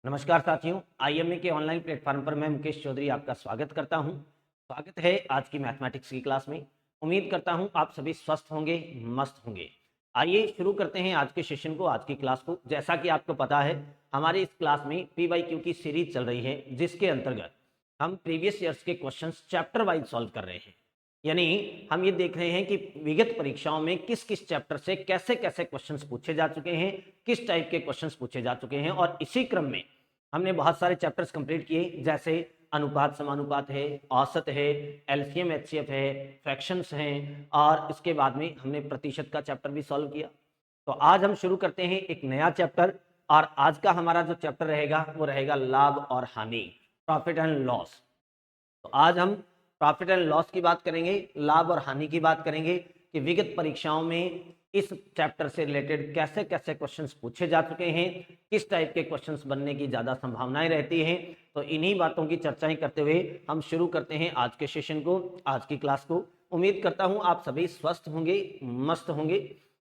नमस्कार साथियों, आईएमए के ऑनलाइन प्लेटफॉर्म पर मैं मुकेश चौधरी आपका स्वागत करता हूं। स्वागत है आज की मैथमेटिक्स की क्लास में। उम्मीद करता हूं आप सभी स्वस्थ होंगे, मस्त होंगे। आइए शुरू करते हैं आज के सेशन को, आज की क्लास को। जैसा कि आपको पता है, हमारी इस क्लास में पीवाईक्यू की सीरीज चल रही है, जिसके अंतर्गत हम प्रीवियस ईयर्स के क्वेश्चंस चैप्टर वाइज सॉल्व कर रहे हैं। यानी हम ये देख रहे हैं कि विगत परीक्षाओं में किस किस चैप्टर से कैसे कैसे क्वेश्चंस पूछे जा चुके हैं, किस टाइप के क्वेश्चंस पूछे जा चुके हैं। और इसी क्रम में हमने बहुत सारे चैप्टर्स कंप्लीट किए, जैसे अनुपात समानुपात है, औसत है, एलसीएम एचसीएफ है, फ्रैक्शंस हैं, और इसके बाद में हमने प्रतिशत का चैप्टर भी सॉल्व किया। तो आज हम शुरू करते हैं एक नया चैप्टर, और आज का हमारा जो चैप्टर रहेगा वो रहेगा लाभ और हानि, प्रॉफिट एंड लॉस। तो आज हम प्रॉफिट एंड लॉस की बात करेंगे, लाभ और हानि की बात करेंगे कि विगत परीक्षाओं में इस चैप्टर से रिलेटेड कैसे कैसे क्वेश्चंस पूछे जा चुके हैं, किस टाइप के क्वेश्चंस बनने की ज़्यादा संभावनाएं रहती हैं। तो इन्हीं बातों की चर्चाएं करते हुए हम शुरू करते हैं आज के सेशन को, आज की क्लास को। उम्मीद करता हूं आप सभी स्वस्थ होंगे, मस्त होंगे।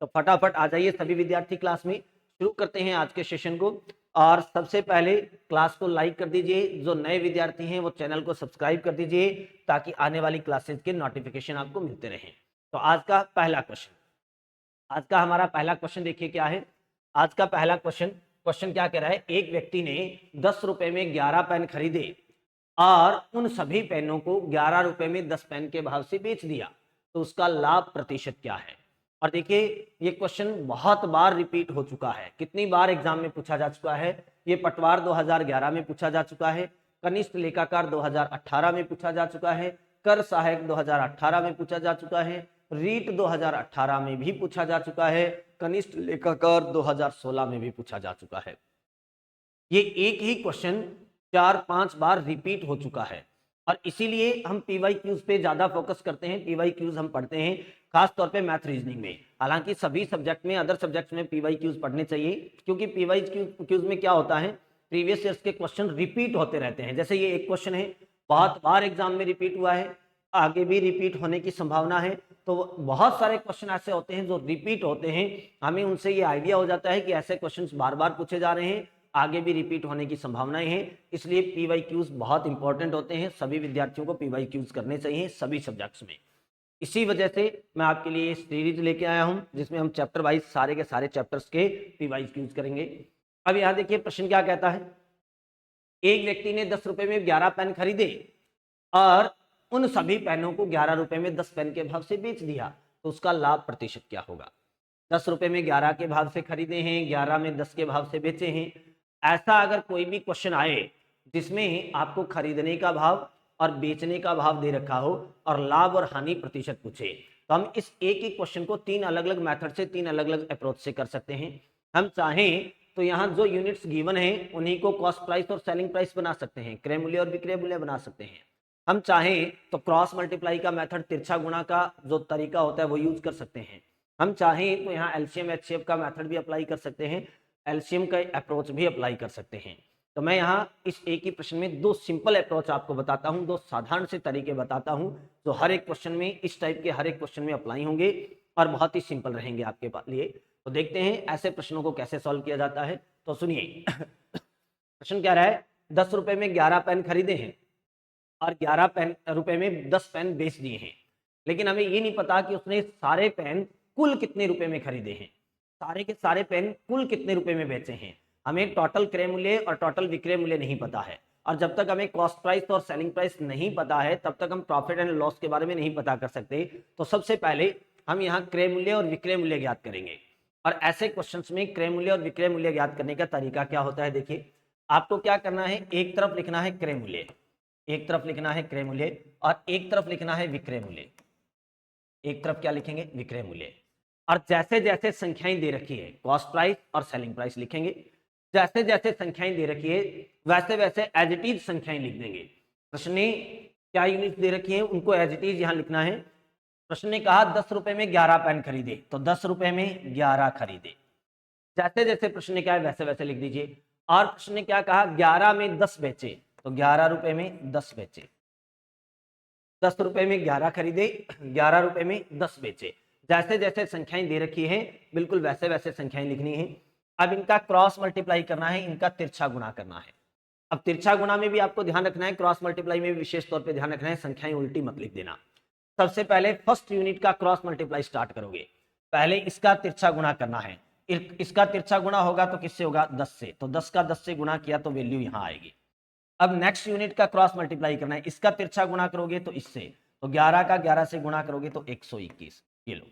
तो फटाफट आ जाइए सभी विद्यार्थी क्लास में, शुरू करते हैं आज के सेशन को। और सबसे पहले क्लास को लाइक कर दीजिए, जो नए विद्यार्थी हैं वो चैनल को सब्सक्राइब कर दीजिए, ताकि आने वाली क्लासेस के नोटिफिकेशन आपको मिलते रहें। तो आज का पहला क्वेश्चन, आज का हमारा पहला क्वेश्चन देखिए क्या है। आज का पहला क्वेश्चन, क्वेश्चन क्या कह रहा है, एक व्यक्ति ने 10 रुपए में 11 पेन खरीदे और उन सभी पेनों को 11 रुपए में 10 पेन के भाव से बेच दिया, तो उसका लाभ प्रतिशत क्या है। और देखिए ये क्वेश्चन बहुत बार रिपीट हो चुका है, कितनी बार एग्जाम में पूछा जा चुका है। ये पटवार 2011 में पूछा जा चुका है, कनिष्ठ लेखाकार 2018 में पूछा जा चुका है, कर सहायक 2018 में पूछा जा चुका है, रीट 2018 में भी पूछा जा चुका है, कनिष्ठ लेखाकार 2016 में भी पूछा जा चुका है। ये एक ही क्वेश्चन 4-5 बार रिपीट हो चुका है, और इसीलिए हम पीवाई क्यूज पे ज्यादा फोकस करते हैं। पीवाई क्यूज हम पढ़ते हैं खास तौर पे मैथ रीजनिंग में। हालांकि सभी सब्जेक्ट में, अदर सब्जेक्ट्स में पीवाई क्यूज पढ़ने चाहिए, क्योंकि पीवाई क्यूज में क्या होता है, प्रीवियस ईयर्स के क्वेश्चन रिपीट होते रहते हैं। जैसे ये एक क्वेश्चन है, बहुत बार एग्जाम में रिपीट हुआ है, आगे भी रिपीट होने की संभावना है। तो बहुत सारे क्वेश्चन ऐसे होते हैं जो रिपीट होते हैं, हमें उनसे ये आइडिया हो जाता है कि ऐसे क्वेश्चन बार बार पूछे जा रहे हैं, आगे भी रिपीट होने की संभावनाएं हैं। इसलिए पीवाई क्यूज बहुत इंपॉर्टेंट होते हैं, सभी विद्यार्थियों को पीवाई क्यूज करने चाहिए सभी सब्जेक्ट्स में। इसी वजह से मैं आपके लिए सीरीज लेके आया हूं, जिसमें हम चैप्टर वाइज सारे के सारे चैप्टर्स के पीवाई क्यूज करेंगे। अब यहाँ देखिए प्रश्न क्या कहता है, एक व्यक्ति ने 10 रुपए में 11 पेन खरीदे और उन सभी पेनों को 11 रुपए में 10 पेन के भाव से बेच दिया, तो उसका लाभ प्रतिशत क्या होगा। 10 रुपए में 11 के भाव से खरीदे हैं, 11 में 10 के भाव से बेचे हैं। ऐसा अगर कोई भी क्वेश्चन आए जिसमें आपको खरीदने का भाव और बेचने का भाव दे रखा हो और लाभ और हानि प्रतिशत पूछे, तो हम इस एक ही क्वेश्चन को 3 अलग अलग मेथड से, 3 अलग अलग अप्रोच से कर सकते हैं। हम चाहें तो यहाँ जो यूनिट्स गिवन है उन्हीं को कॉस्ट प्राइस और सेलिंग प्राइस बना सकते हैं, क्रय मूल्य और विक्रय मूल्य बना सकते हैं। हम चाहें तो क्रॉस मल्टीप्लाई का मेथड, तिरछा गुणा का जो तरीका होता है वो यूज कर सकते हैं। हम चाहें तो यहाँ एलसीएम एचसीएफ का मेथड भी अप्लाई कर सकते हैं, एलसीएम का अप्रोच भी अप्लाई कर सकते हैं। तो मैं यहाँ इस एक ही प्रश्न में 2 सिंपल अप्रोच आपको बताता हूँ, 2 साधारण से तरीके बताता हूँ, जो हर एक क्वेश्चन में, इस टाइप के हर एक क्वेश्चन में अप्लाई होंगे और बहुत ही सिंपल रहेंगे आपके लिए। तो देखते हैं ऐसे प्रश्नों को कैसे सॉल्व किया जाता है। तो सुनिए प्रश्न क्या रहा है, 10 रुपए में 11 पेन खरीदे हैं और 11 पेन रुपए में 10 पेन बेच दिए हैं, लेकिन हमें ये नहीं पता कि उसने सारे पेन कुल कितने रुपए में खरीदे हैं, सारे के सारे पेन कुल कितने रुपए में बेचे हैं। हमें टोटल क्रय मूल्य और टोटल विक्रय मूल्य नहीं पता है, और जब तक हमें कॉस्ट प्राइस और सेलिंग प्राइस नहीं पता है तब तक हम प्रॉफिट एंड लॉस के बारे में नहीं पता कर सकते। तो सबसे पहले हम यहाँ क्रय मूल्य और विक्रय मूल्य ज्ञात करेंगे। और ऐसे क्वेश्चंस में क्रय मूल्य और विक्रय मूल्य ज्ञात करने का तरीका क्या होता है, देखिए आपको क्या करना है, एक तरफ लिखना है क्रय मूल्य, एक तरफ लिखना है क्रय मूल्य, और एक तरफ लिखना है विक्रय मूल्य। एक तरफ क्या लिखेंगे, विक्रय मूल्य। और जैसे जैसे संख्याएं दे रखी है, कॉस्ट प्राइस और सेलिंग प्राइस लिखेंगे। जैसे जैसे संख्याएं दे रखी है वैसे वैसे एज इट इज संख्याएं लिख देंगे। प्रश्न ने क्या यूनिट दे रखी है उनको एज इट इज यहां लिखना है। प्रश्न ने कहा 10 रुपए में 11 पेन खरीदे, तो 10 रुपए में 11 खरीदे। जैसे जैसे प्रश्न ने क्या है वैसे वैसे लिख दीजिए। और प्रश्न ने क्या कहा, 11 में 10 बेचे, तो 11 रुपए में 10 बेचे। 10 रुपए में 11 खरीदे, 11 रुपए में 10 बेचे। जैसे जैसे संख्याएं दे रखी हैं बिल्कुल वैसे वैसे संख्याएं लिखनी है। अब इनका क्रॉस मल्टीप्लाई करना है, इनका तिरछा गुणा करना है। अब तिरछा गुणा में भी आपको ध्यान रखना है, क्रॉस मल्टीप्लाई में भी विशेष तौर पे ध्यान रखना है, संख्याएं उल्टी मत लिख देना। सबसे पहले फर्स्ट यूनिट का क्रॉस मल्टीप्लाई स्टार्ट करोगे, पहले इसका तिरछा गुणा करना है। इसका तिरछा गुणा होगा तो किससे होगा, 10 से, तो 10 का 10 से गुणा किया तो वैल्यू यहां आएगी। अब नेक्स्ट यूनिट का क्रॉस मल्टीप्लाई करना है, इसका तिरछा गुणा करोगे तो इससे, तो 11 का 11 से गुणा करोगे तो 121। ये लो,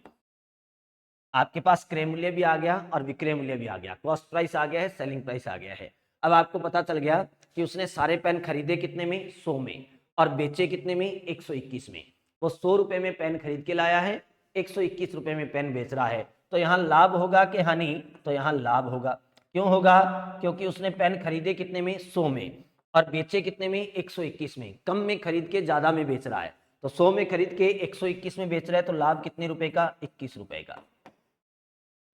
आपके पास क्रय मूल्य भी आ गया और विक्रय मूल्य भी आ गया, कॉस्ट प्राइस आ गया है, सेलिंग प्राइस आ गया है। अब आपको पता चल गया कि उसने सारे पेन खरीदे कितने में, 100 में, और बेचे कितने में, 121 में। वो 100 रुपए में पेन खरीद के लाया है, 121 रुपए में पेन बेच रहा है, तो यहाँ लाभ होगा कि हानि, तो यहाँ लाभ होगा। क्यों होगा, क्योंकि उसने पेन खरीदे कितने में, 100 में, और बेचे कितने में, 121 में। कम में खरीद के ज्यादा में बेच रहा है, तो 100 में खरीद के 121 में बेच रहा है, तो लाभ कितने रुपए का, 21 रुपए का।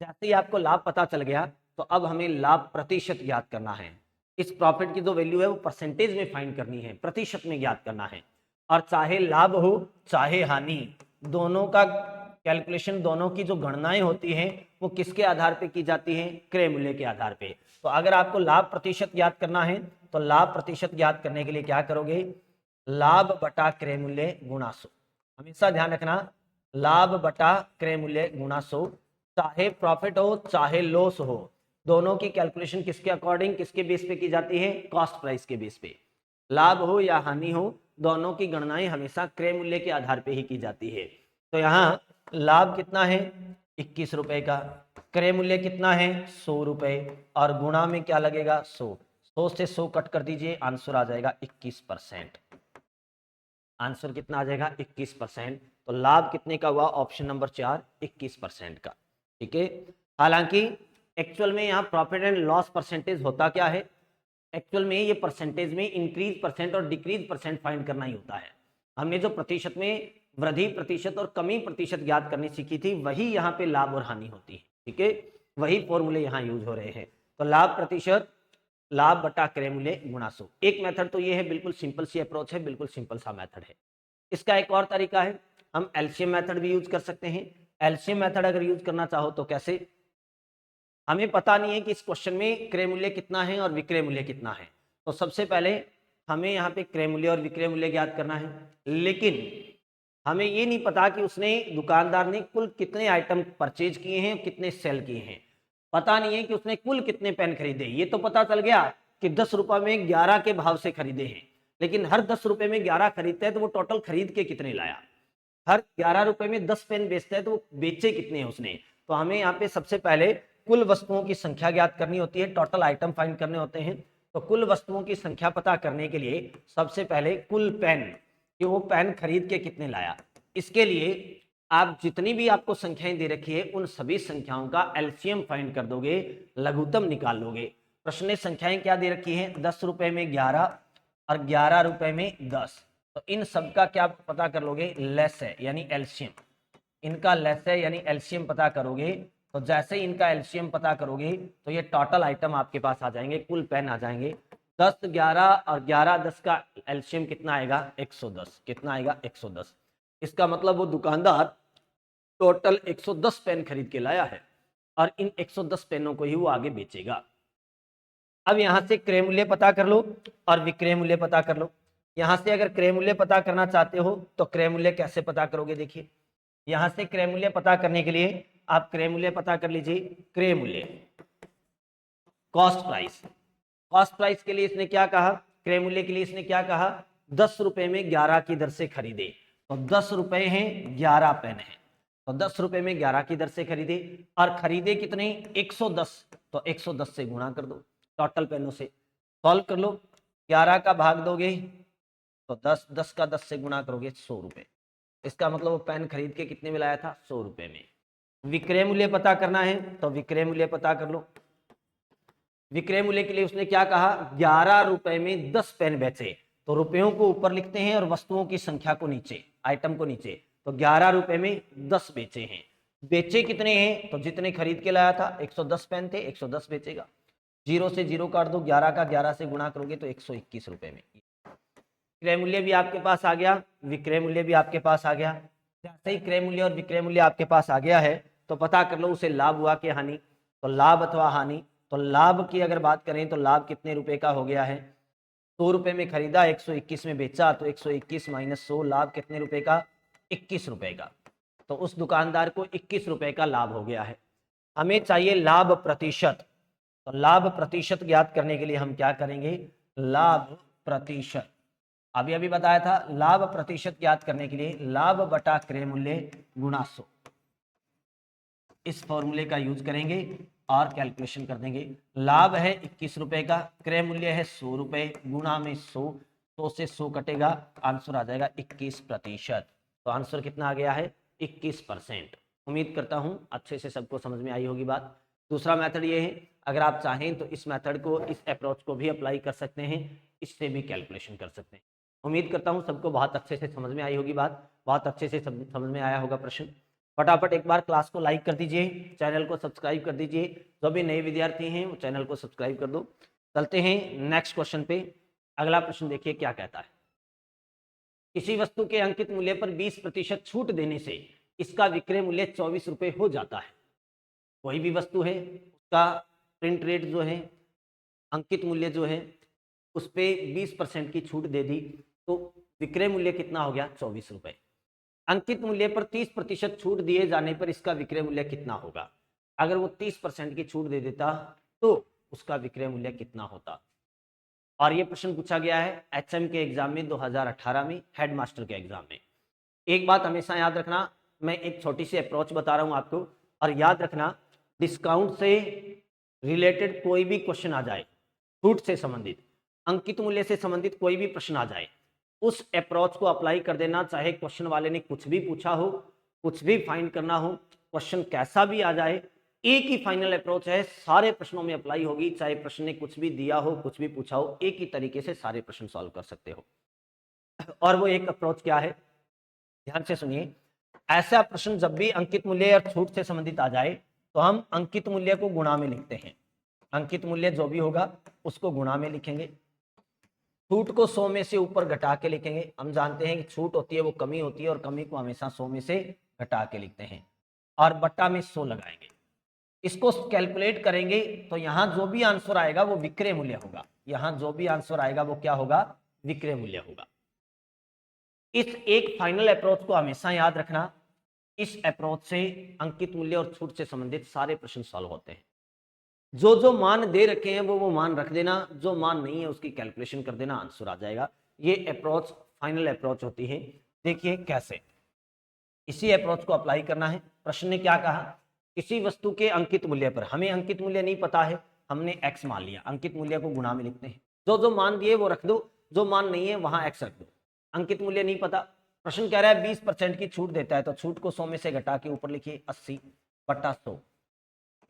जैसे ही आपको लाभ पता चल गया तो अब हमें लाभ प्रतिशत ज्ञात करना है। इस प्रॉफिट की जो वैल्यू है वो परसेंटेज में फाइंड करनी है, प्रतिशत में ज्ञात करना है। और चाहे लाभ हो चाहे हानि, दोनों का कैलकुलेशन, दोनों की जो गणनाएं होती हैं वो किसके आधार पे की जाती हैं, क्रय मूल्य के आधार पे। तो अगर आपको लाभ प्रतिशत ज्ञात करना है तो लाभ प्रतिशत ज्ञात करने के लिए क्या करोगे, लाभ बटा क्रय मूल्य गुणा 100। हमेशा ध्यान रखना, लाभ बटा क्रय मूल्य गुणा 100। चाहे प्रॉफिट हो चाहे लॉस हो, दोनों की कैलकुलेशन किसके अकॉर्डिंग, किसके बेस पे की जाती है, कॉस्ट प्राइस के बेस पे। लाभ हो या हानि हो, दोनों की गणनाएं हमेशा क्रय मूल्य के आधार पे ही की जाती है। तो यहाँ लाभ कितना है, 21 रुपए का, क्रय मूल्य कितना है, 100 रुपए, और गुणा में क्या लगेगा, 100। 100 से 100 कट कर दीजिए, आंसर आ जाएगा 21%। आंसर कितना आ जाएगा, 21%। तो लाभ कितने का हुआ, ऑप्शन नंबर 4, 21% का। ठीक है। हालांकि एक्चुअल में यहाँ प्रॉफिट एंड लॉस परसेंटेज होता क्या है, एक्चुअल में ये परसेंटेज में इंक्रीज परसेंट और डिक्रीज परसेंट फाइंड करना ही होता है। हमने जो प्रतिशत में वृद्धि प्रतिशत और कमी प्रतिशत ज्ञात करनी सीखी थी, वही यहाँ पे लाभ और हानि होती है। ठीक है, वही फॉर्मूले यहाँ यूज हो रहे हैं। तो लाभ प्रतिशत, लाभ बटा क्रय मूल्य गुणा 100। एक मेथड तो ये है, बिल्कुल सिंपल सी अप्रोच है, बिल्कुल सिंपल सा मेथड है। इसका एक और तरीका है, हम एलसीएम मेथड भी यूज कर सकते हैं। एलसीएम मेथड अगर यूज करना चाहो तो कैसे, हमें पता नहीं है कि इस क्वेश्चन में क्रय मूल्य कितना है और विक्रय मूल्य कितना है, तो सबसे पहले हमें यहाँ पे क्रय मूल्य और विक्रय मूल्य ज्ञात करना है। लेकिन हमें ये नहीं पता कि उसने, दुकानदार ने कुल कितने आइटम परचेज किए हैं, कितने सेल किए हैं। पता नहीं है कि उसने कुल कितने पेन खरीदे। ये तो पता चल गया कि 10 रुपए में 11 के भाव से खरीदे हैं, लेकिन हर 10 रुपए में 11 खरीदता है तो वो टोटल खरीद के कितने लाया। हर 11 रुपए में 10 पेन बेचता है तो वो बेचे कितने हैं उसने। तो हमें यहाँ पे सबसे पहले कुल वस्तुओं की संख्या ज्ञात करनी होती है, टोटल आइटम फाइंड करने होते हैं। तो कुल वस्तुओं की संख्या पता करने के लिए सबसे पहले कुल पेन, कि वो पेन खरीद के कितने लाया। इसके लिए आप जितनी भी आपको संख्याएं दे रखी है उन सभी संख्याओं का एलसीएम फाइंड कर दोगे, लघुत्तम निकाल लोगे। प्रश्न में संख्याएं क्या दे रखी हैं, 10 रुपए में 11 और 11 रुपए में 10। तो इन सब का क्या पता कर लोगे, लेस है यानी एलसीएम। इनका लेस है यानी एलसीएम पता करोगे, तो जैसे ही इनका एलसीएम पता करोगे तो ये टोटल आइटम आपके पास आ जाएंगे, कुल पेन आ जाएंगे। 10 11 और 11 10 का एलसीएम कितना आएगा, 110। कितना आएगा, 110। इसका मतलब वो दुकानदार टोटल 110 पेन खरीद के लाया है और इन 110 पेनों को ही वो आगे बेचेगा। अब यहां से क्रय मूल्य पता कर लो और विक्रय मूल्य पता कर लो। यहां से अगर क्रय मूल्य पता करना चाहते हो तो क्रय मूल्य कैसे पता करोगे, देखिए यहां से क्रय मूल्य पता करने के लिए आप क्रय मूल्य पता कर लीजिए। क्रय मूल्य, कॉस्ट प्राइस, कॉस्ट प्राइस के लिए इसने क्या कहा, क्रय मूल्य के लिए इसने क्या कहा, 10 रुपए में 11 की दर से खरीदे। तो 10 रुपए हैं, 11 पेन है, तो 10 रुपए में 11 की दर से खरीदे, और खरीदे कितने, 110। तो 110 से गुणा कर दो टोटल पेनों से, सॉल्व कर लो। 11 का भाग दोगे तो 10, 10 का 10 से गुणा करोगे 100 रुपए। इसका मतलब वो पेन खरीद के कितने में लाया था, 100 रुपए में। विक्रय मूल्य पता करना है तो विक्रय मूल्य पता कर लो। विक्रय मूल्य के लिए उसने क्या कहा, 11 रुपए में 10 पेन बेचे। तो रुपयों को ऊपर लिखते हैं और वस्तुओं की संख्या को नीचे, आइटम को नीचे। तो 11 रुपए में 10 बेचे हैं। बेचे कितने हैं, तो जितने खरीद के लाया था, 110 पेन थे, 110 बेचेगा। 0 से 0 काट दो, 11 का 11 से गुणा करोगे तो 121 रुपए में। क्रय मूल्य भी आपके पास आ गया, विक्रय मूल्य भी आपके पास आ गया। जैसे ही क्रय मूल्य और विक्रय मूल्य आपके पास आ गया है तो पता कर लो उसे लाभ हुआ कि हानि। तो लाभ अथवा हानि तो लाभ की अगर बात करें तो लाभ कितने रुपए का हो गया है, 100 रुपए में खरीदा, 121 में बेचा, तो 121 माइनस 100, लाभ कितने रुपए का, 21 रुपए का। तो उस दुकानदार को 21 रुपए का लाभ हो गया है। हमें चाहिए लाभ प्रतिशत, तो लाभ प्रतिशत ज्ञात करने के लिए हम क्या करेंगे, लाभ प्रतिशत, अभी बताया था, लाभ प्रतिशत ज्ञात करने के लिए लाभ बटा क्रय मूल्य गुणा 100, इस फॉर्मूले का यूज करेंगे और कैलकुलेशन कर देंगे। लाभ है 21 रुपए का, क्रय मूल्य है 100 रुपए, गुणा में 100, 100 से 100 कटेगा, आंसर आ जाएगा 21%। तो आंसर कितना आ गया है, 21%। उम्मीद करता हूं अच्छे से सबको समझ में आई होगी बात। दूसरा मेथड ये है, अगर आप चाहें तो इस मेथड को, इस अप्रोच को भी अप्लाई कर सकते हैं, इससे भी कैलकुलेशन कर सकते हैं। उम्मीद करता हूं सबको बहुत अच्छे से समझ में आई होगी बात, बहुत अच्छे से समझ में आया होगा प्रश्न। फटाफट एक बार क्लास को लाइक कर दीजिए, चैनल को सब्सक्राइब कर दीजिए, जो भी नए विद्यार्थी हैं वो चैनल को सब्सक्राइब कर दो। चलते हैं नेक्स्ट क्वेश्चन पे। अगला प्रश्न देखिए क्या कहता है, किसी वस्तु के अंकित मूल्य पर 20% छूट देने से इसका विक्रय मूल्य 24 रुपए हो जाता है। कोई भी वस्तु है, उसका प्रिंट रेट जो है, अंकित मूल्य जो है, उस पर 20% की छूट दे दी, तो विक्रय मूल्य कितना हो गया, 24 रुपए। अंकित मूल्य पर 30% छूट दिए जाने पर इसका विक्रय मूल्य कितना होगा। अगर वो 30% की छूट दे देता तो उसका विक्रय मूल्य कितना होता। और ये प्रश्न पूछा गया है एचएम के एग्जाम में 2018 में, हेडमास्टर के एग्जाम में। एक बात हमेशा याद रखना, मैं एक छोटी सी अप्रोच बता रहा हूं आपको, और याद रखना डिस्काउंट से रिलेटेड कोई भी क्वेश्चन आ जाए, छूट से संबंधित, अंकित मूल्य से संबंधित कोई भी प्रश्न आ जाए, उस अप्रोच को अप्लाई कर देना। चाहे क्वेश्चन वाले ने कुछ भी पूछा हो, कुछ भी फाइंड करना हो, क्वेश्चन कैसा भी आ जाए, एक ही फाइनल अप्रोच है, सारे प्रश्नों में अप्लाई होगी। चाहे प्रश्न ने कुछ भी दिया हो, कुछ भी पूछा हो, एक ही तरीके से सारे प्रश्न सॉल्व कर सकते हो। और वो एक अप्रोच क्या है, ध्यान से सुनिए। ऐसा प्रश्न जब भी अंकित मूल्य और छूट से संबंधित आ जाए तो हम अंकित मूल्य को गुणा में लिखते हैं। अंकित मूल्य जो भी होगा उसको गुणा में लिखेंगे, छूट को 100 में से ऊपर घटा के लिखेंगे। हम जानते हैं कि छूट होती है वो कमी होती है, और कमी को हमेशा 100 में से घटा के लिखते हैं, और बट्टा में 100 लगाएंगे। इसको कैलकुलेट करेंगे तो यहां जो भी आंसर आएगा वो विक्रय मूल्य होगा। यहां जो भी आंसर आएगा वो क्या होगा, विक्रय मूल्य होगा। इस एक फाइनल अप्रोच को हमेशा याद रखना। इस अप्रोच से अंकित मूल्य और छूट से संबंधित सारे प्रश्न सॉल्व होते हैं। जो जो मान दे रखे हैं वो मान रख देना, जो मान नहीं है उसकी कैलकुलेशन कर देना, आंसर आ जाएगा। ये अप्रोच फाइनल अप्रोच होती है। देखिए कैसे इसी अप्रोच को अप्लाई करना है। प्रश्न ने क्या कहा, किसी वस्तु के अंकित मूल्य पर, हमें अंकित मूल्य नहीं पता है, हमने x मान लिया, अंकित मूल्य को गुणा में लिखते हैं। जो जो मान दिए वो रख दो, जो मान नहीं है वहां x रख दो। अंकित मूल्य नहीं पता, प्रश्न कह रहा है 20% की छूट देता है, तो छूट को 100 में से घटा के ऊपर लिखिए 80 बटा 100,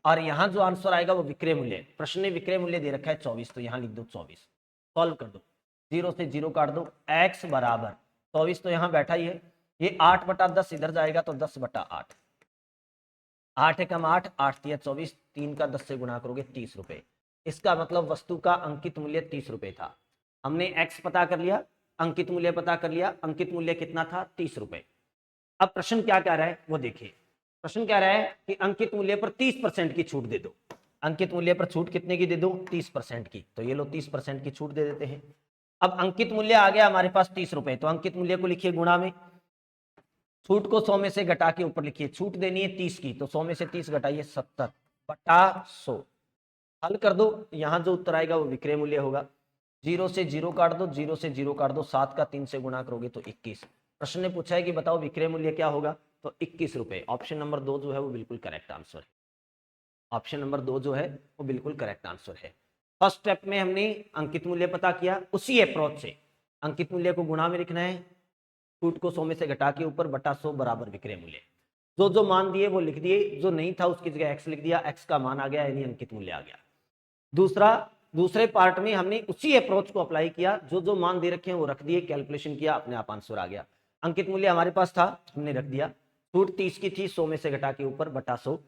और यहां जो आंसर आएगा वो विक्रय मूल्य। प्रश्न ने विक्रय मूल्य दे रखा है 24, तो यहां लिख दो 24। सॉल्व कर दो, 0 से 0 काट दो, x बराबर 24 तो यहां बैठा ही है, ये 8 बटा 10 इधर जाएगा तो 10 बटा 8, 8 एकम 8, 8 तिया 24, 3 का 10 से गुणा करोगे 30 रुपए। इसका मतलब वस्तु का अंकित मूल्य 30 रुपए था। हमने x पता कर लिया, अंकित मूल्य पता कर लिया, अंकित मूल्य कितना था, 30 रुपए। अब प्रश्न क्या कह रहा है वो देखिए। प्रश्न कह रहा है कि अंकित मूल्य पर 30% की छूट दे दो। अंकित मूल्य पर छूट कितने की दे दो, 30% की। तो ये लो 30% की छूट दे देते हैं। अब अंकित मूल्य आ गया हमारे पास 30 रुपए, तो अंकित मूल्य को लिखिए गुणा में, छूट को 100 में से घटा के ऊपर लिखिए, छूट देनी है 30 की, तो 100 में से 30 घटाइए 70 बटा 100। हल कर दो, यहां जो उत्तर आएगा वो विक्रय मूल्य होगा। 0 से 0 काट दो, 0 से 0 काट दो, 7 का 3 से गुणा करोगे तो 21। प्रश्न ने पूछा है कि बताओ विक्रय मूल्य क्या होगा, तो 21 रुपए। ऑप्शन नंबर 2 जो है वो बिल्कुल करेक्ट आंसर है। ऑप्शन नंबर 2 जो है वो बिल्कुल करेक्ट आंसर है। फर्स्ट स्टेप में हमने अंकित मूल्य पता किया, उसी अप्रोच से अंकित मूल्य को गुणा में लिखना है, छूट को 100 में से घटा के ऊपर बटा 100 बराबर विक्रय मूल्य। जो जो मान दिए वो लिख दिए, जो नहीं था उसकी जगह x लिख दिया, x का मान आ गया यानी अंकित मूल्य आ गया। दूसरे पार्ट में हमने उसी अप्रोच को अप्लाई किया, जो जो मान दे रखे हैं वो रख दिए, कैलकुलेशन किया, अपने आप आंसर आ गया। अंकित मूल्य हमारे पास था, हमने रख दिया, छूट 30 की थी, 100 में से घटा के ऊपर बटा 100।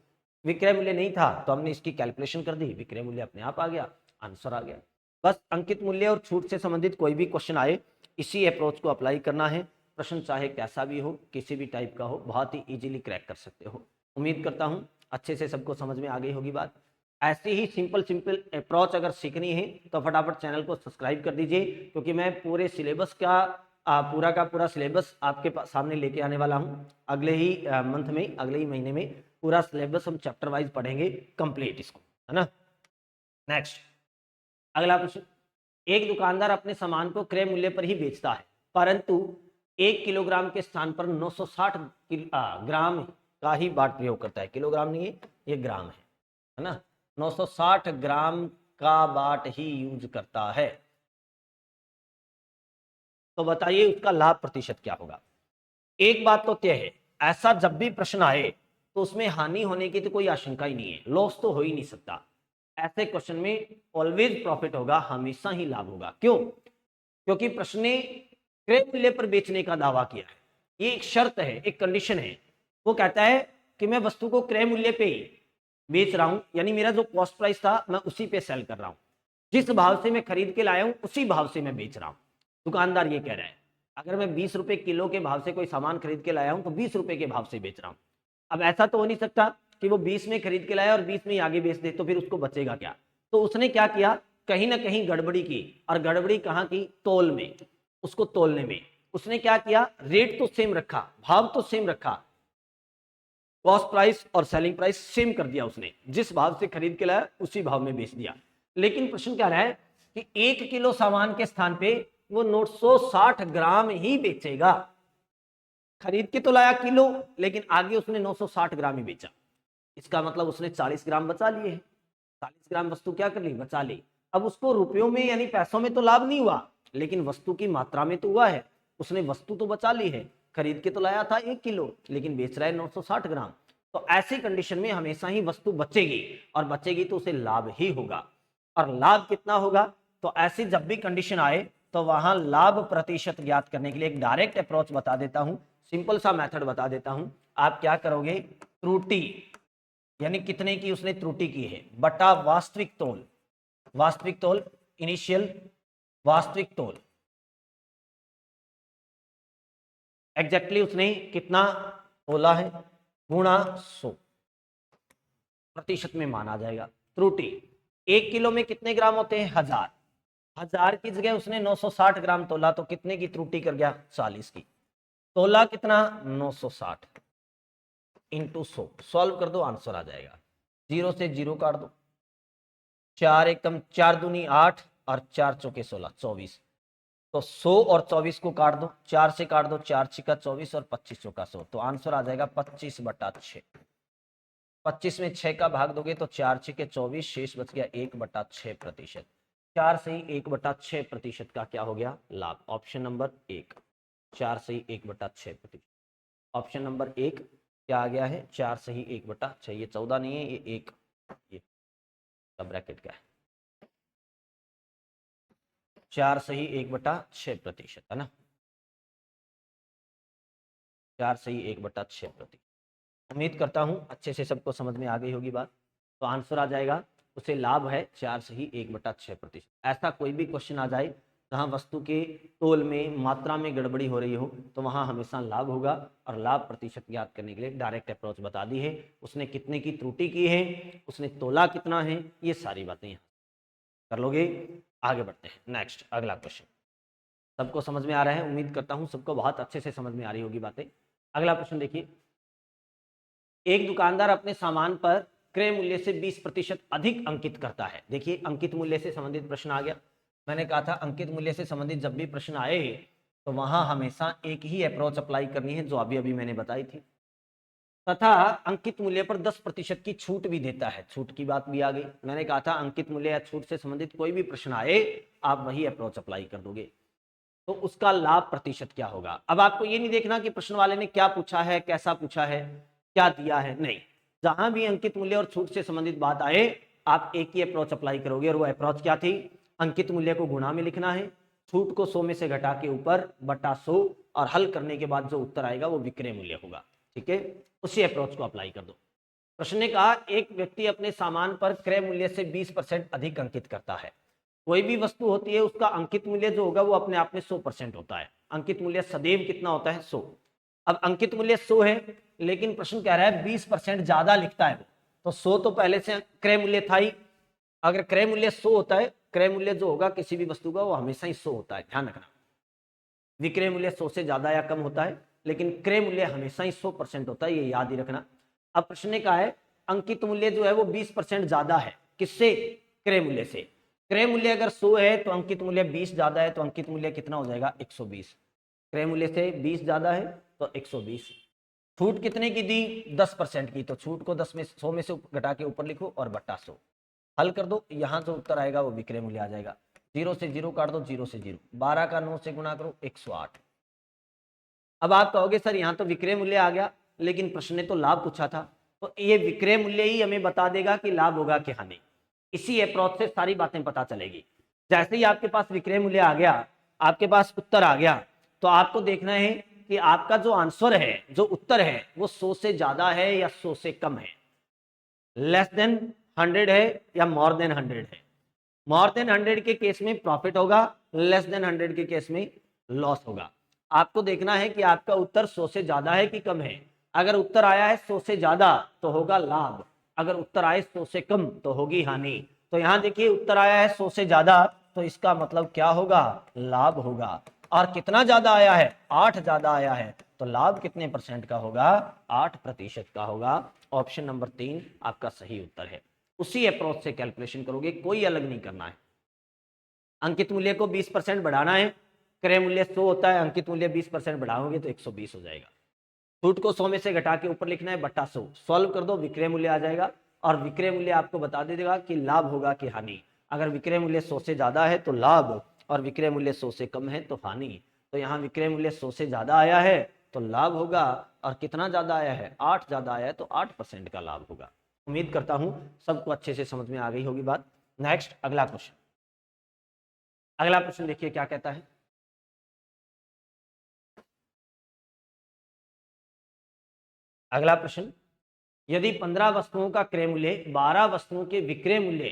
विक्रय मूल्य नहीं था तो हमने इसकी कैलकुलेशन कर दी, विक्रय मूल्य अपने आप आ गया, आंसर आ गया। बस अंकित मूल्य और छूट से संबंधित कोई भी क्वेश्चन आए इसी अप्रोच को अप्लाई करना है। प्रश्न चाहे कैसा भी हो, किसी भी टाइप का हो, बहुत ही इजीली क्रैक कर सकते हो। उम्मीद करता हूं अच्छे से सबको समझ में आ गई होगी बात। ऐसी ही सिंपल सिंपल अप्रोच अगर सीखनी है तो फटाफट चैनल को सब्सक्राइब कर दीजिए, क्योंकि मैं पूरे सिलेबस का पूरा सिलेबस आपके सामने लेके आने वाला हूं। अगले ही मंथ में, अगले ही महीने में पूरा सिलेबस हम चैप्टर वाइज पढ़ेंगे कंप्लीट इसको, है ना। नेक्स्ट अगला क्वेश्चन, एक दुकानदार अपने सामान को क्रय मूल्य पर ही बेचता है, परंतु 1 किलोग्राम के स्थान पर 960 ग्राम का ही बाट प्रयोग करता है। किलोग्राम नहीं है, ये ग्राम है ना। 960 ग्राम का बाट ही यूज करता है, तो बताइए उसका लाभ प्रतिशत क्या होगा। एक बात तो तय है, ऐसा जब भी प्रश्न आए तो उसमें हानि होने की तो कोई आशंका ही नहीं है, लॉस तो हो ही नहीं सकता। ऐसे क्वेश्चन में ऑलवेज प्रॉफिट होगा, हमेशा ही लाभ होगा। क्यों? क्योंकि प्रश्न ने क्रय मूल्य पर बेचने का दावा किया है, ये एक शर्त है, एक कंडीशन है। वो कहता है कि मैं वस्तु को क्रय मूल्य पे ही बेच रहा हूं, यानी मेरा जो कॉस्ट प्राइस था मैं उसी पे सेल कर रहा हूं, जिस भाव से मैं खरीद के लाया हूं उसी भाव से मैं बेच रहा हूं। दुकानदार ये कह रहा है, अगर मैं 20 रुपए किलो के भाव से कोई सामान खरीद के लाया हूं तो 20 रुपए के भाव से बेच रहा हूं। अब ऐसा तो हो नहीं सकता कि वो 20 में खरीद के लाया और 20 में आगे बेच दे, तो फिर उसको बचेगा क्या। तो उसने क्या किया, कहीं ना कहीं गड़बड़ी की, और गड़बड़ी कहाँ की, तोल में, उसको तोलने में। उसने क्या किया, रेट तो सेम रखा, भाव तो सेम रखा, कॉस्ट प्राइस और सेलिंग प्राइस सेम कर दिया उसने, जिस भाव से खरीद के लाया उसी भाव में बेच दिया। लेकिन प्रश्न क्या रहा है कि 1 किलो सामान के स्थान पे वो 960 ग्राम ही बेचेगा। खरीद के तो लाया किलो, लेकिन आगे उसने 960 ग्राम ही बेचा। इसका मतलब उसने 40 ग्राम बचा लिए, 40 ग्राम वस्तु क्या कर ली, बचा ली। अब उसको रुपयों में यानी पैसों में तो लाभ नहीं हुआ, लेकिन वस्तु की मात्रा में तो हुआ है। उसने वस्तु तो बचा ली है, खरीद के तो लाया था 1 किलो, लेकिन बेच रहा है 960 ग्राम। तो ऐसी कंडीशन में हमेशा ही वस्तु बचेगी, और बचेगी तो उसे लाभ ही होगा। और लाभ कितना होगा, तो ऐसी जब भी कंडीशन आए तो वहां लाभ प्रतिशत ज्ञात करने के लिए एक डायरेक्ट अप्रोच बता देता हूं, सिंपल सा मेथड बता देता हूं। आप क्या करोगे, त्रुटि यानी कितने की उसने त्रुटि की है बटा वास्तविक तोल, वास्तविक तोल इनिशियल वास्तविक तोल, एग्जैक्टली उसने कितना तोला है गुणा 100 प्रतिशत में माना जाएगा। त्रुटि 1 किलो में कितने ग्राम होते हैं, 1000, 1000 की जगह उसने 960 ग्राम तोला, तो कितने की त्रुटि कर गया, 40 की। तोला कितना, 960 इंटू 100, सॉल्व कर दो आंसर आ जाएगा। 0 से 0 काट दो, 4 एकम 4 दूनी 8 और 4 चौके 16, 24। तो 100 और 24 को काट दो, 4 से काट दो, 4 छिका 24 और 25 चौका 100, तो आंसर आ जाएगा 25/6। 25 में 6 का भाग दोगे तो 4 छिके 24, शेष बच गया 1/6%। 4 से ही 1/6% का क्या हो गया, लाभ। ऑप्शन नंबर 1, 4 से ही 1/6%। ऑप्शन नंबर 1 क्या आ गया है, 4 से ही 1/6। ये 14 नहीं है, ये 1, ये ब्रैकेट का है। 4 से ही 1/6% है ना, 4 से ही 1/6%। उम्मीद करता हूं अच्छे से सबको समझ में आ गई होगी बात। तो आंसर आ जाएगा, उसे लाभ है 4 से ही 1/6%। ऐसा कोई भी क्वेश्चन आ जाए जहां वस्तु के तोल में मात्रा में गड़बड़ी हो रही हो, तो वहां हमेशा लाभ होगा। और लाभ प्रतिशत ज्ञात करने के लिए डायरेक्ट अप्रोच बता दी है, उसने कितने की त्रुटि की है, उसने तोला कितना है, ये सारी बातें यहाँ कर लोगे। आगे बढ़ते हैं, नेक्स्ट अगला क्वेश्चन। सबको समझ में आ रहा है, उम्मीद करता हूं सबको बहुत अच्छे से समझ में आ रही होगी बातें। अगला प्रश्न देखिए, एक दुकानदार अपने सामान पर क्रय मूल्य से 20% अधिक अंकित करता है। देखिए अंकित मूल्य से संबंधित प्रश्न आ गया। मैंने कहा था अंकित मूल्य से संबंधित जब भी प्रश्न आए तो वहां हमेशा एक ही अप्रोच अप्लाई करनी है, जो अभी अभी मैंने बताई थी। तथा अंकित मूल्य पर 10% की छूट भी देता है। छूट की बात भी आ गई। मैंने कहा था अंकित मूल्य या छूट से संबंधित कोई भी प्रश्न आए आप वही अप्रोच अप्लाई कर दोगे। तो उसका लाभ प्रतिशत क्या होगा। अब आपको ये नहीं देखना कि प्रश्न वाले ने क्या पूछा है, कैसा पूछा है, क्या दिया है, नहीं। जहां भी अंकित मूल्य और छूट से संबंधित बात आए आप एक ही अप्रोच अप्लाई करोगे, और वो अप्रोच क्या थी, अंकित मूल्य को गुणा में लिखना है, छूट को 100 में से घटा के ऊपर बटा 100, और हल करने के बाद जो उत्तर आएगा वो विक्रय मूल्य होगा। ठीक है, उसी अप्रोच को अप्लाई कर दो। प्रश्न ने कहा एक व्यक्ति अपने सामान पर क्रय मूल्य से 20% अधिक अंकित करता है। कोई भी वस्तु होती है उसका अंकित मूल्य जो होगा वो अपने आप में 100% होता है। अंकित मूल्य सदैव कितना होता है, 100। अब अंकित मूल्य 100 है, लेकिन प्रश्न कह रहा है 20% ज्यादा लिखता है वो, तो 100 तो पहले से क्रय मूल्य था ही। अगर क्रय मूल्य 100 होता है, क्रय मूल्य जो होगा किसी भी वस्तु का वो हमेशा ही 100 होता है, ध्यान रखना। विक्रय मूल्य 100 से ज्यादा या कम होता है, लेकिन क्रय मूल्य हमेशा ही 100% होता है, ये याद ही रखना। अब प्रश्न ने कहा है अंकित मूल्य जो है वो 20% ज्यादा है, किससे? क्रय मूल्य से। क्रय मूल्य अगर 100 है तो अंकित मूल्य 20 ज्यादा है, तो अंकित मूल्य कितना हो जाएगा? 120। क्रय मूल्य से 20 ज्यादा है तो 120। छूट कितने की दी? 10% की, तो छूट को 100 में से घटा के ऊपर लिखो और बट्टा 100 हल कर दो। यहाँ जो उत्तर आएगा वो विक्रय मूल्य आ जाएगा। 0 से 0 काट दो, 0 से 0, 12 का 9 से गुणा करो, 108। अब आप कहोगे सर यहाँ तो विक्रय मूल्य आ गया, लेकिन प्रश्न ने तो लाभ पूछा था, तो ये विक्रय मूल्य ही हमें बता देगा कि लाभ होगा कि हानि। इसी अप्रोच से सारी बातें पता चलेगी। जैसे ही आपके पास विक्रय मूल्य आ गया, आपके पास उत्तर आ गया, तो आपको देखना है कि आपका जो आंसर है, जो उत्तर है, वो 100 से ज्यादा है या 100 से कम है, लेस देन 100 है या मोर देन 100 है। मोर देन 100 के केस में प्रॉफिट होगा, लेस देन 100 के केस में लॉस होगा। आपको देखना है कि आपका उत्तर 100 से ज्यादा है कि कम है। अगर उत्तर आया है 100 से ज्यादा तो होगा लाभ, अगर उत्तर आए 100 से कम तो होगी हानि। तो यहां देखिए उत्तर आया है 100 से ज्यादा, तो इसका मतलब क्या होगा? लाभ होगा। और कितना ज्यादा आया है? 8 ज्यादा आया है, तो लाभ कितने परसेंट का होगा? 8% का होगा। ऑप्शन नंबर 3 आपका सही उत्तर है। उसी अप्रोच से कैलकुलेशन करोगे, कोई अलग नहीं करना है। अंकित मूल्य को 20% बढ़ाना है, क्रय मूल्य 100 होता है, अंकित मूल्य 20% बढ़ाओगे तो 120 हो जाएगा। छूट को 100 में से घटा के ऊपर लिखना है बट्टा 100, सॉल्व कर दो, विक्रय मूल्य आ जाएगा। और विक्रय मूल्य आपको बता देगा कि लाभ होगा कि हानि। अगर विक्रय मूल्य 100 से ज्यादा है तो लाभ, और विक्रय मूल्य 100 से कम है तो हानि। तो यहाँ विक्रय मूल्य 100 से ज्यादा आया है तो लाभ होगा, और कितना ज्यादा आया है? 8 ज्यादा आया है, तो 8% का लाभ होगा। उम्मीद करता हूं सबको अच्छे से समझ में आ गई होगी बात। नेक्स्ट अगला क्वेश्चन। अगला प्रश्न देखिए क्या कहता है। अगला प्रश्न, यदि 15 वस्तुओं का क्रय मूल्य 12 वस्तुओं के विक्रय मूल्य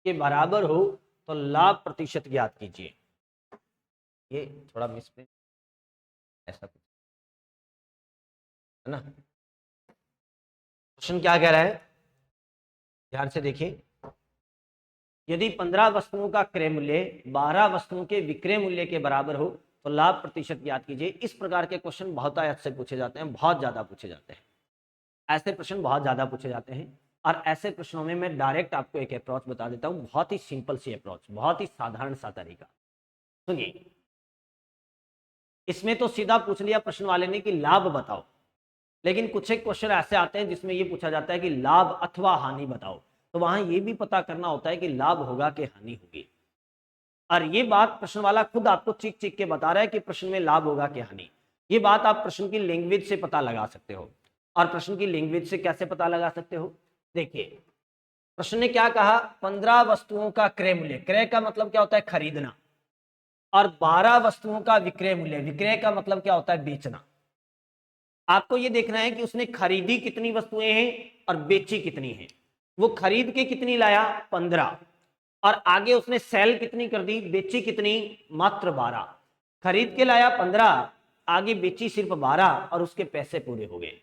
के बराबर हो तो लाभ प्रतिशत ज्ञात कीजिए। ये थोड़ा मिसप्लेस ऐसा कुछ है ना। क्वेश्चन क्या कह रहा है, ध्यान से देखिए। यदि 15 वस्तुओं का क्रय मूल्य 12 वस्तुओं के विक्रय मूल्य के बराबर हो तो लाभ प्रतिशत ज्ञात कीजिए। इस प्रकार के क्वेश्चन बहुत अच्छे पूछे जाते हैं, बहुत ज्यादा पूछे जाते हैं। ऐसे प्रश्न बहुत ज्यादा पूछे जाते हैं, और ऐसे प्रश्नों में मैं डायरेक्ट आपको एक अप्रोच बता देता हूं, बहुत ही सिंपल सी अप्रोच, बहुत ही साधारण सा तरीका। सुनिए, इसमें तो सीधा पूछ लिया प्रश्न वाले ने कि लाभ बताओ, लेकिन कुछ एक क्वेश्चन ऐसे आते हैं जिसमें यह पूछा जाता है कि लाभ अथवा हानि बताओ। तो वहां यह भी पता करना होता है कि लाभ होगा कि हानि होगी। और ये बात प्रश्न वाला खुद आपको चीख चीख के बता रहा है कि प्रश्न में लाभ होगा कि हानि। ये बात आप प्रश्न की लैंग्वेज से पता लगा सकते हो। और प्रश्न की लैंग्वेज से कैसे पता लगा सकते हो? देखिए, प्रश्न ने क्या कहा? 15 वस्तुओं का क्रय मूल्य, क्रय का मतलब क्या होता है? खरीदना। और 12 वस्तुओं का विक्रय मूल्य, विक्रय का मतलब क्या होता है? बेचना। आपको यह देखना है कि उसने खरीदी कितनी वस्तुएं हैं और बेची कितनी हैं। वो खरीद के कितनी लाया? 15। और आगे उसने सेल कितनी कर दी? बेची कितनी? मात्र 12। खरीद के लाया 15, आगे बेची सिर्फ 12, और उसके पैसे पूरे हो गए।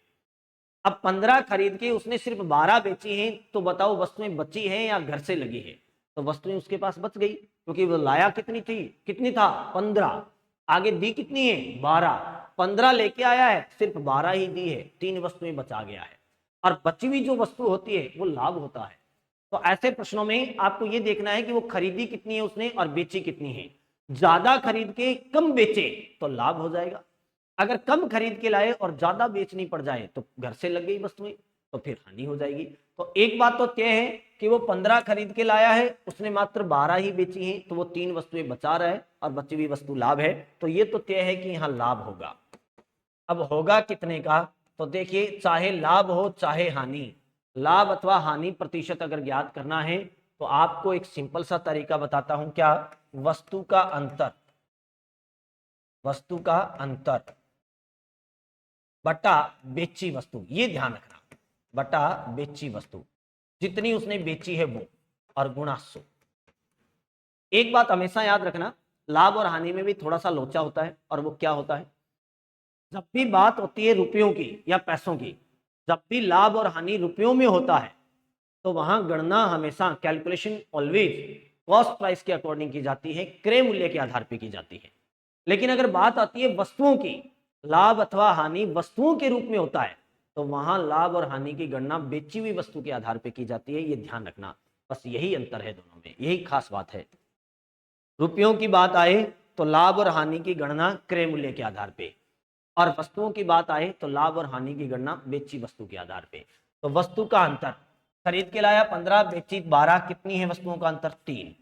अब 15 खरीद के उसने सिर्फ 12 बेची हैं, तो बताओ वस्तुएं बची हैं या घर से लगी है? तो वस्तुएं उसके पास बच गई, क्योंकि वो लाया कितनी थी? कितनी था? 15। आगे दी कितनी है? 12। 15 लेके आया है, सिर्फ 12 ही दी है, 3 वस्तुएं बचा गया है। और बची हुई जो वस्तु होती है वो लाभ होता है। तो ऐसे प्रश्नों में आपको यह देखना है कि वो खरीदी कितनी है उसने और बेची कितनी है। ज्यादा खरीद के कम बेचे तो लाभ हो जाएगा, अगर कम खरीद के लाए और ज्यादा बेचनी पड़ जाए तो घर से लग गई वस्तुएं, तो फिर हानि हो जाएगी। तो एक बात तो तय है कि वो 15 खरीद के लाया है, उसने मात्र 12 ही बेची हैं, तो वो 3 वस्तुएं बचा रहा है और बची हुई वस्तु लाभ है। तो ये तो तय है कि यहाँ लाभ होगा। अब होगा कितने का? तो देखिए, चाहे लाभ हो चाहे हानि, लाभ अथवा हानि प्रतिशत अगर ज्ञात करना है तो आपको एक सिंपल सा तरीका बताता हूं। क्या? वस्तु का अंतर, वस्तु का अंतर बटा बेची वस्तु, ये ध्यान रखना, बटा बेची वस्तु, जितनी उसने बेची है वो, और गुणा 100। एक बात हमेशा याद रखना, लाभ और हानि में भी थोड़ा सा लोचा होता है, और वो क्या होता है? जब भी बात होती है रुपयों की या पैसों की, जब भी लाभ और हानि रुपयों में होता है तो वहां गणना हमेशा कैलकुलेशन ऑलवेज कॉस्ट प्राइस के अकॉर्डिंग की जाती है, क्रय मूल्य के आधार पर की जाती है। लेकिन अगर बात आती है वस्तुओं की, लाभ अथवा हानि वस्तुओं के रूप में होता है तो वहां लाभ और हानि की गणना बेची हुई वस्तु के आधार पर की जाती है। ये ध्यान रखना, बस यही अंतर है दोनों में, यही खास बात है। रुपयों की बात आए तो लाभ और हानि की गणना क्रय मूल्य के आधार पे, और वस्तुओं की बात आए तो लाभ और हानि की गणना बेची वस्तु के आधार पे। तो वस्तु का अंतर, खरीद के लाया 15, बेची 12, कितनी है वस्तुओं का अंतर 3,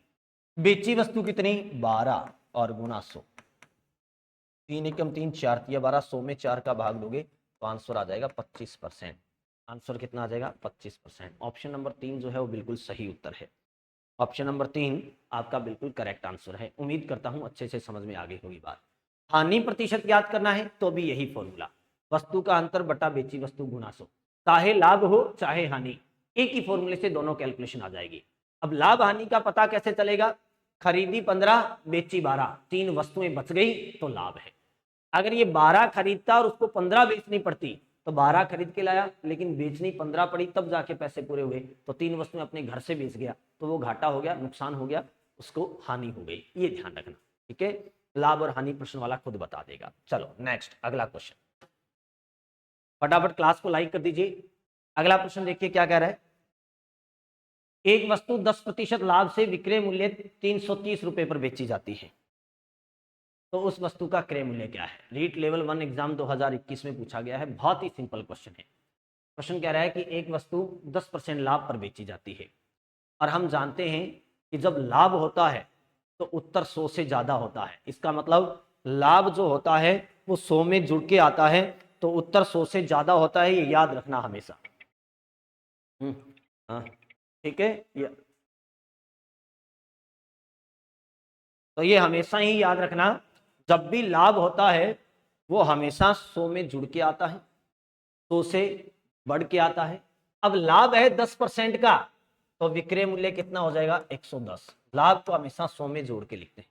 बेची वस्तु कितनी 12 और गुना 100, 3 एकम 3, 4 तिया 12, 100 में 4 का भाग दोगे तो आंसर आ जाएगा 25%। आंसर कितना आ जाएगा 25%। ऑप्शन नंबर 3 जो है वो बिल्कुल सही उत्तर है। ऑप्शन नंबर 3 आपका बिल्कुल करेक्ट आंसर है। उम्मीद करता हूं अच्छे से समझ में आ गई होगी बात। हानि प्रतिशत ज्ञात करना है तो भी यही फॉर्मूला, वस्तु का अंतर बटा बेची वस्तु गुना 100, चाहे लाभ हो चाहे हानि, एक ही फॉर्मूले से दोनों कैलकुलेशन आ जाएगी। अब लाभ हानि का पता कैसे चलेगा, खरीदी 15 बेची 12, 3 वस्तुएं बच गई तो लाभ है। अगर ये 12 खरीदता और उसको 15 बेचनी पड़ती तो 12 खरीद के लाया लेकिन बेचनी 15 पड़ी, तब जाके पैसे पूरे हुए, तो 3 वस्तुएं अपने घर से बेच गया तो वो घाटा हो गया, नुकसान हो गया, उसको हानि हो गई। ये ध्यान रखना, ठीक है। लाभ और हानि प्रश्न वाला खुद बता देगा। चलो नेक्स्ट अगला क्वेश्चन, फटाफट क्लास को लाइक कर दीजिए। अगला प्रश्न देखिए क्या कह रहा है। एक वस्तु 10% लाभ से विक्रय मूल्य 330 रुपए पर बेची जाती है, तो उस वस्तु का क्रय मूल्य क्या है। रीट लेवल 1 एग्जाम 2021 में पूछा गया है, बहुत ही सिंपल क्वेश्चन है। क्वेश्चन कह रहा है कि एक वस्तु 10% लाभ पर बेची जाती है, और हम जानते हैं कि जब लाभ होता है तो उत्तर 100 से ज्यादा होता है। इसका मतलब लाभ जो होता है वो 100 में जुड़ के आता है, तो उत्तर 100 से ज्यादा होता है, ये याद रखना हमेशा। हाँ ठीक है, तो ये हमेशा ही याद रखना, जब भी लाभ होता है वो हमेशा 100 में जुड़ के आता है, 100 से बढ़ के आता है। अब लाभ है 10% का, तो विक्रय मूल्य कितना हो जाएगा 110। लाभ को हमेशा 100 में जोड़ के लिखते हैं,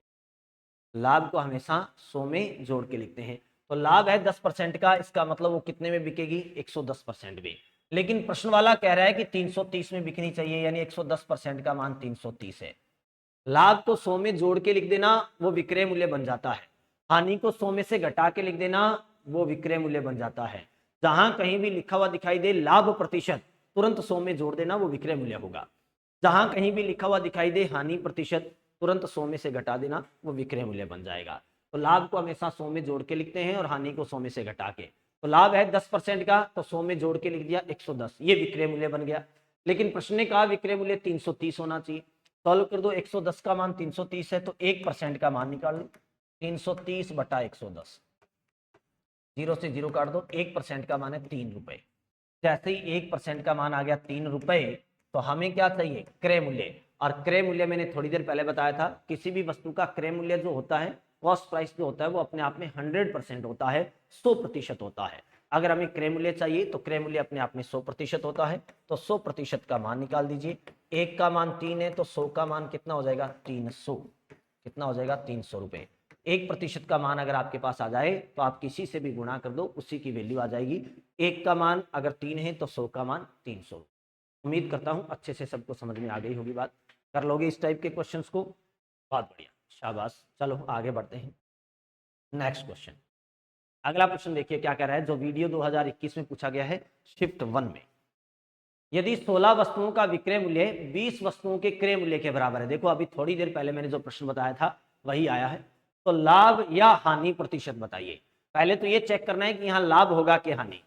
लाभ को हमेशा 100 में जोड़ के लिखते हैं। तो लाभ है 10% का, इसका मतलब वो कितने में बिकेगी 110% में। लेकिन प्रश्न वाला कह रहा है कि 330 में बिकनी चाहिए, यानी 110% का मान 330 है। लाभ को 100 में जोड़ के लिख देना, वो विक्रय मूल्य बन जाता है। हानि को 100 में से घटा के लिख देना, वो विक्रय मूल्य बन जाता है। जहां कहीं भी लिखा हुआ दिखाई दे लाभ प्रतिशत, तुरंत 100 में जोड़ देना, वो विक्रय मूल्य होगा। जहां कहीं भी लिखा हुआ दिखाई दे हानि प्रतिशत, तुरंत 100 में से घटा देना, वो विक्रय मूल्य बन जाएगा। तो लाभ को हमेशा 100 में जोड़ के लिखते हैं और हानि को 100 में से घटा के। तो लाभ है 10% का, तो 100 में जोड़ के लिख दिया 110, ये विक्रय मूल्य बन गया। लेकिन प्रश्न ने कहा विक्रय मूल्य 330 होना चाहिए। सॉल्व कर दो, 110 का मान 330 है तो 1% का मान निकाल लो, 330 बटा 110, 0 से 0 काट दो, 1% का मान है 3 रुपए। जैसे ही 1% का मान आ गया 3 रुपए, तो हमें क्या चाहिए क्रय मूल्य। और क्रय मूल्य मैंने थोड़ी देर पहले बताया था, किसी भी वस्तु का क्रय मूल्य जो होता है, कॉस्ट प्राइस जो होता है, वो अपने आप में 100% होता है, 100% होता है। अगर हमें क्रय मूल्य चाहिए तो क्रय मूल्य अपने आप में 100% होता है, तो 100% का मान निकाल दीजिए। 1 का मान 3 है तो 100 का मान कितना हो जाएगा 300, कितना हो जाएगा 300 रुपए। 1% का मान अगर आपके पास आ जाए तो आप किसी से भी गुणा कर दो, उसी की वैल्यू आ जाएगी। 1 का मान अगर 3 है तो 100 का मान 300। उम्मीद करता हूं अच्छे से सबको समझ में आ गई होगी बात। कर लोगे इस टाइप के क्वेश्चंस को, बहुत बढ़िया, शाबाश। चलो आगे बढ़ते हैं, नेक्स्ट क्वेश्चन। अगला प्रश्न देखिए क्या कह रहा है, जो वीडियो 2021 में पूछा गया है शिफ्ट 1 में। यदि 16 वस्तुओं का विक्रय मूल्य 20 वस्तुओं के क्रय मूल्य के बराबर है, देखो अभी थोड़ी देर पहले मैंने जो प्रश्न बताया था वही आया है, तो लाभ या हानि प्रतिशत बताइए। पहले तो ये चेक करना है कि यहाँ लाभ होगा कि हानि,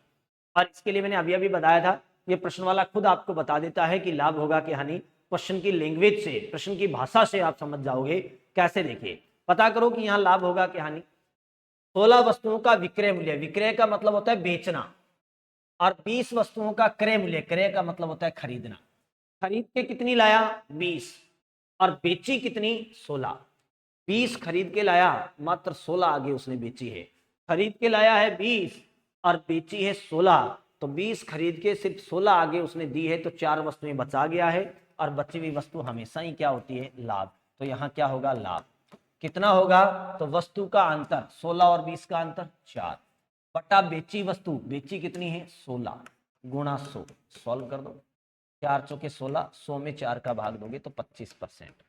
और इसके लिए मैंने अभी अभी बताया था, ये प्रश्न वाला खुद आपको बता देता है कि लाभ होगा कि हानि। क्वेश्चन की लैंग्वेज से, प्रश्न की भाषा से आप समझ जाओगे। कैसे, देखिए पता करो कि यहाँ लाभ होगा कि हानि। 16 वस्तुओं का विक्रय मूल्य, विक्रय का मतलब होता है बेचना, और 20 वस्तुओं का क्रय मूल्य, क्रय का मतलब होता है खरीदना। खरीद के कितनी लाया 20, और बेची कितनी 16। 20 खरीद के लाया, मात्र 16 आगे उसने बेची है। खरीद के लाया है 20 और बेची है 16, तो 20 खरीद के सिर्फ 16 आगे उसने दी है, तो 4 वस्तुएं बचा गया है, और बची हुई वस्तु हमेशा ही क्या होती है लाभ। तो यहाँ क्या होगा लाभ, कितना होगा, तो वस्तु का अंतर 16 और 20 का अंतर 4, बटा बेची वस्तु, बेची कितनी है 16, गुणा 100, सॉल्व कर दो। 4 चौके 16, 100 में 4 का भाग दोगे तो 25%।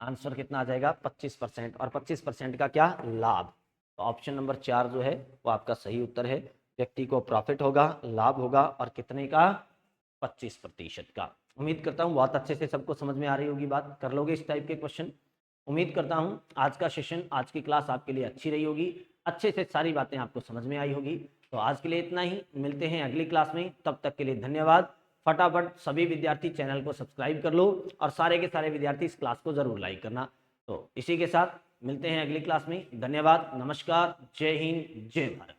आंसर कितना आ जाएगा? 25%। और 25% का क्या? लाभ। तो ऑप्शन नंबर 4 जो है वो आपका सही उत्तर है। व्यक्ति को प्रॉफिट होगा, लाभ होगा, और कितने का? 25% का। उम्मीद करता हूँ बहुत अच्छे से सबको समझ में आ रही होगी बात। कर लोगे इस टाइप के क्वेश्चन। उम्मीद करता हूँ आज का सेशन, आज की क्लास आपके लिए अच्छी रही होगी, अच्छे से सारी बातें आपको समझ में आई होगी। तो आज के लिए इतना ही, मिलते हैं अगली क्लास में। तब तक के लिए धन्यवाद। फटाफट सभी विद्यार्थी चैनल को सब्सक्राइब कर लो, और सारे के सारे विद्यार्थी इस क्लास को जरूर लाइक करना। तो इसी के साथ मिलते हैं अगली क्लास में। धन्यवाद, नमस्कार, जय हिंद, जय भारत।